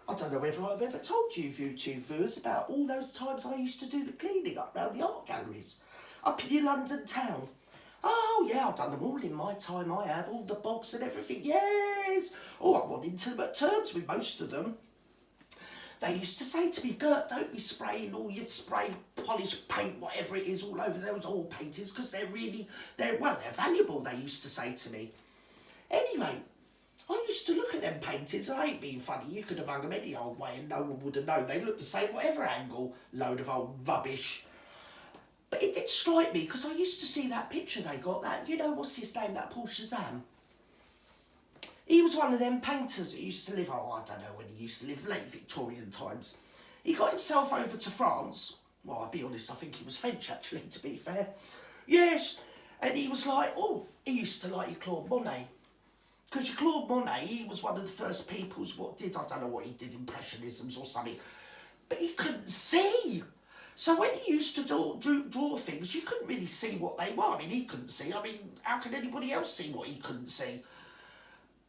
I don't know whether I've ever told you YouTube viewers about all those times I used to do the cleaning up round the art galleries up in your London town. Oh yeah, I've done them all in my time. I had all the bogs and everything, yes. Oh, I'm on intimate terms with most of them. They used to say to me, Gert, don't be spraying all your spray, polish, paint, whatever it is, all over those oil paintings, because they're valuable, they used to say to me. Anyway, I used to look at them paintings. I ain't being funny. You could have hung them any old way and no one would have known. They looked the same, whatever angle. Load of old rubbish. But it did strike me, because I used to see that picture they got, that, you know, what's his name, that Paul Cezanne? He was one of them painters that used to live, oh, I don't know when he used to live, late Victorian times. He got himself over to France. Well, I'll be honest, I think he was French, actually, to be fair. Yes, and he was like, oh, he used to like your Claude Monet. Because your Claude Monet, he was one of the first peoples what did, I don't know what he did, impressionisms or something. But he couldn't see. So when he used to draw things, you couldn't really see what they were. I mean, he couldn't see. I mean, how could anybody else see what he couldn't see?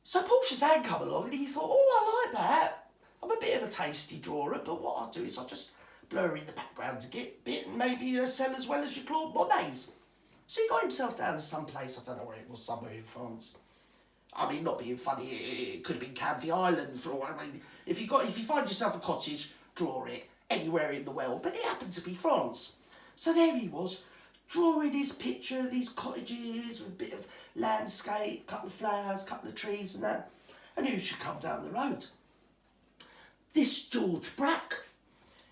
So Paul Cezanne come along and he thought, oh, I like that. I'm a bit of a tasty drawer, but what I'll do is I'll just blur in the background to get a bit and maybe sell as well as your Claude Monets. So he got himself down to some place, I don't know where it was, somewhere in France. I mean, not being funny, it could have been Canvey Island for all. I mean, if you find yourself a cottage, draw it anywhere in the world. But it happened to be France. So there he was, drawing his picture of these cottages with a bit of landscape, couple of flowers, couple of trees and that. And who should come down the road? This George Brack.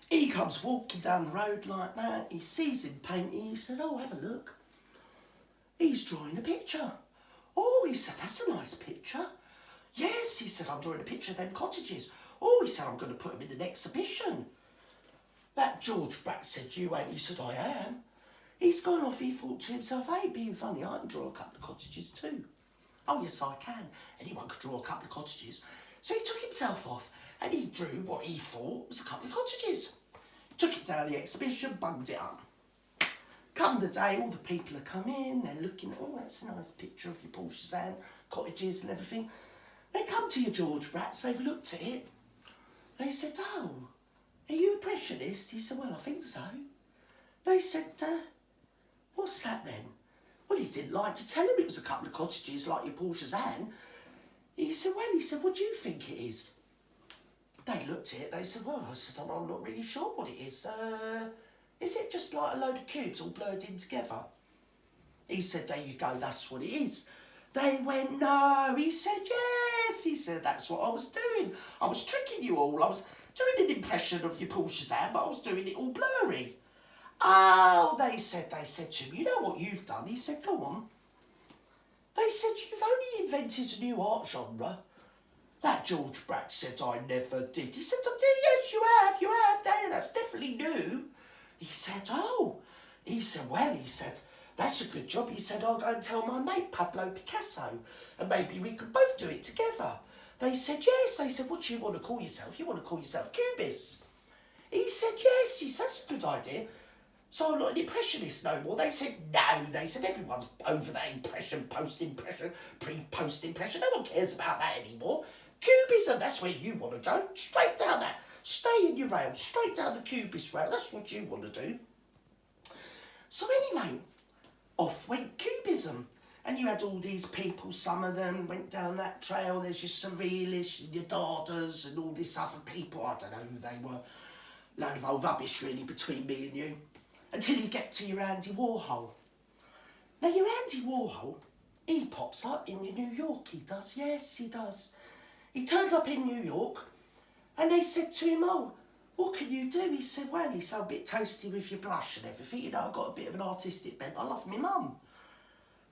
He comes walking down the road like that. He sees him painting. He said, oh, have a look. He's drawing a picture. Oh, he said, that's a nice picture. Yes, he said, I'm drawing a picture of them cottages. Oh, he said, I'm going to put them in an exhibition. That George Brack said, you ain't? He said, I am. He's gone off, he thought to himself, I ain't being funny, I can draw a couple of cottages too. Oh, yes, I can. Anyone could draw a couple of cottages. So he took himself off and he drew what he thought was a couple of cottages. Took it down the exhibition, bunged it up. Come the day, all the people are come in, they're looking at, oh, that's a nice picture of your Paul Cezanne, cottages and everything. They come to your George Bratts, they've looked at it. They said, oh, are you a impressionist? He said, well, I think so. They said, what's that then? Well, he didn't like to tell him it was a couple of cottages like your Paul Cezanne. He said, what do you think it is? They looked at it, they said, well, I said, I'm not really sure what it is. Is it just like a load of cubes all blurred in together? He said, there you go, that's what it is. They went, no. He said, yes. He said, that's what I was doing. I was tricking you all. I was doing an impression of your Paul Cezanne, but I was doing it all blurry. Oh, they said to him, you know what you've done? He said, go on. They said, you've only invented a new art genre. That George Brack said, I never did. He said, I did, yes, you have, there, that's definitely new. He said, oh. He said, well, he said, that's a good job. He said, I'll go and tell my mate Pablo Picasso, and maybe we could both do it together. They said, yes. They said, what do you want to call yourself? You want to call yourself Cubist? He said, yes. He said, that's a good idea. So I'm not an impressionist no more. They said, no. They said, everyone's over that impression, post-impression, pre-post-impression. No one cares about that anymore. Cubism, that's where you want to go. Straight down that. Stay in your rail, straight down the Cubist rail. That's what you want to do. So anyway, off went Cubism. And you had all these people, some of them went down that trail. There's your Surrealists and your Dardas and all these other people. I don't know who they were. Load of old rubbish, really, between me and you. Until you get to your Andy Warhol. Now, your Andy Warhol, he pops up in New York, he does. Yes, he does. He turned up in New York, and they said to him, oh, what can you do? He said, well, he's a bit tasty with your brush and everything. You know, I've got a bit of an artistic bent. I love my mum.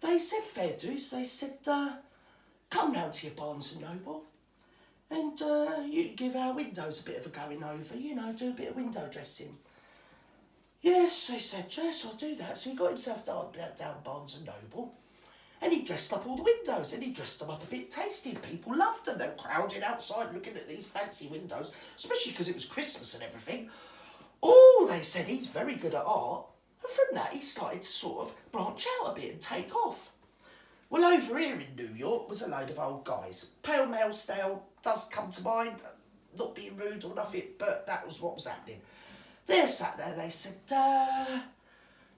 They said, fair dues. They said, come round to your Barnes and Noble and you can give our windows a bit of a going over, you know, do a bit of window dressing. Yes, they said, yes, I'll do that. So he got himself down Barnes and Noble and he dressed up all the windows and he dressed them up a bit tasty. The people loved them. They were crowded outside looking at these fancy windows, especially because it was Christmas and everything. Oh, they said, he's very good at art. And from that, he started to sort of branch out a bit and take off. Well, over here in New York was a load of old guys. Pale Male Stale does come to mind. not being rude or nothing, but that was what was happening. They're sat there, they said,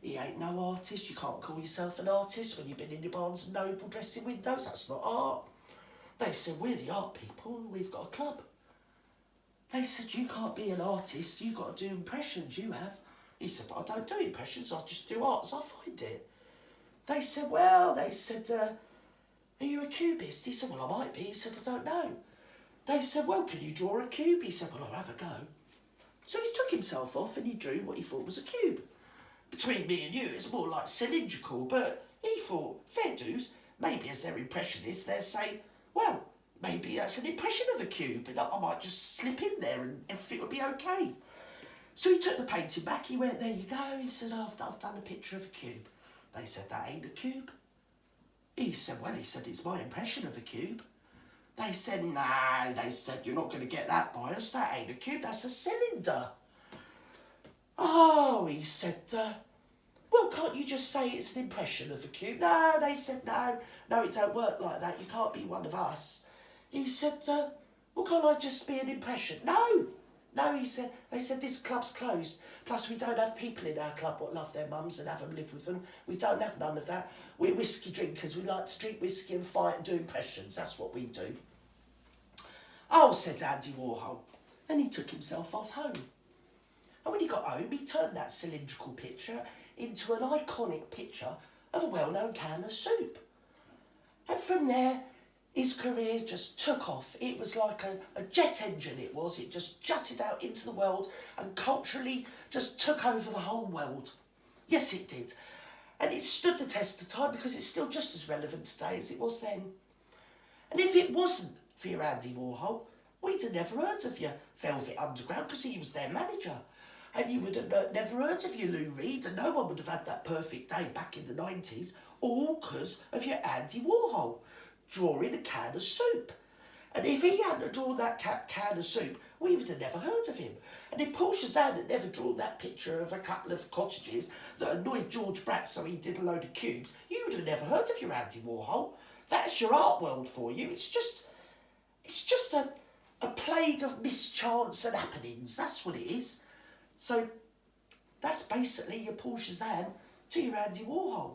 he ain't no artist, you can't call yourself an artist when you've been in your Barnes and Noble dressing windows, that's not art. They said, we're the art people, we've got a club. They said, you can't be an artist, you've got to do impressions, you have. He said, but I don't do impressions, I just do art as I find it. They said, are you a cubist? He said, well, I might be. He said, I don't know. They said, well, can you draw a cube? He said, well, I'll have a go. So he took himself off and he drew what he thought was a cube. Between me and you, it's more like cylindrical, but he thought, fair dues, maybe as they're impressionists, they'll say, well, maybe that's an impression of a cube, and I might just slip in there and everything will be okay. So he took the painting back, he went, there you go. He said, I've done a picture of a cube. They said, that ain't a cube. He said, well, it's my impression of a cube. They said, no, they said, you're not going to get that by us, that ain't a cube, that's a cylinder. Oh, he said, well, can't you just say it's an impression of a cube? No, they said, no, it don't work like that, you can't be one of us. He said, well, can't I just be an impression? No, he said, they said, this club's closed. Plus, we don't have people in our club what love their mums and have them live with them. We don't have none of that. We're whiskey drinkers. We like to drink whiskey and fight and do impressions. That's what we do. Oh, said Andy Warhol. And he took himself off home. And when he got home, he turned that cylindrical picture into an iconic picture of a well-known can of soup. And from there, his career just took off. It was like a jet engine, it was. It just jutted out into the world and culturally just took over the whole world. Yes, it did. And it stood the test of time because it's still just as relevant today as it was then. And if it wasn't for your Andy Warhol, we'd have never heard of your Velvet Underground because he was their manager. And you would have never heard of your Lou Reed, and no one would have had that perfect day back in the 90s, all because of your Andy Warhol drawing a can of soup. And if he hadn't drawn that can of soup, we would have never heard of him. And if Paul Cezanne had never drawn that picture of a couple of cottages that annoyed George Bratt so he did a load of cubes, you would have never heard of your Andy Warhol. That's your art world for you. It's just a plague of mischance and happenings. That's what it is. So that's basically your Paul Cezanne to your Andy Warhol.